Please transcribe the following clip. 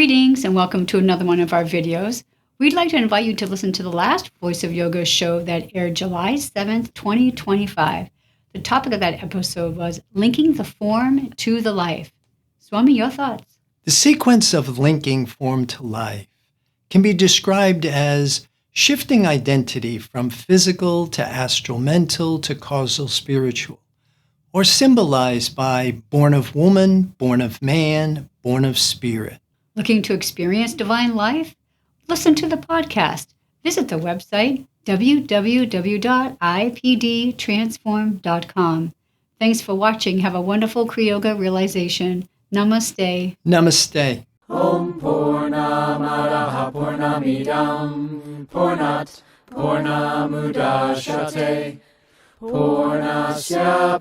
Greetings and welcome to another one of our videos. We'd like to invite you to listen to the last Voice of Yoga show that aired July 7th, 2025. The topic of that episode was linking the form to the life. Swami, your thoughts? The sequence of linking form to life can be described as shifting identity from physical to astral mental to causal spiritual, or symbolized by born of woman, born of man, born of spirit. Looking to experience divine life? Listen to the podcast. Visit the website www.ipdtransform.com. Thanks for watching. Have a wonderful Kriyoga realization. Namaste. Namaste. Om Purnamadaha Purnamidam Purnat Purnamudachyate Purnasya Purnasya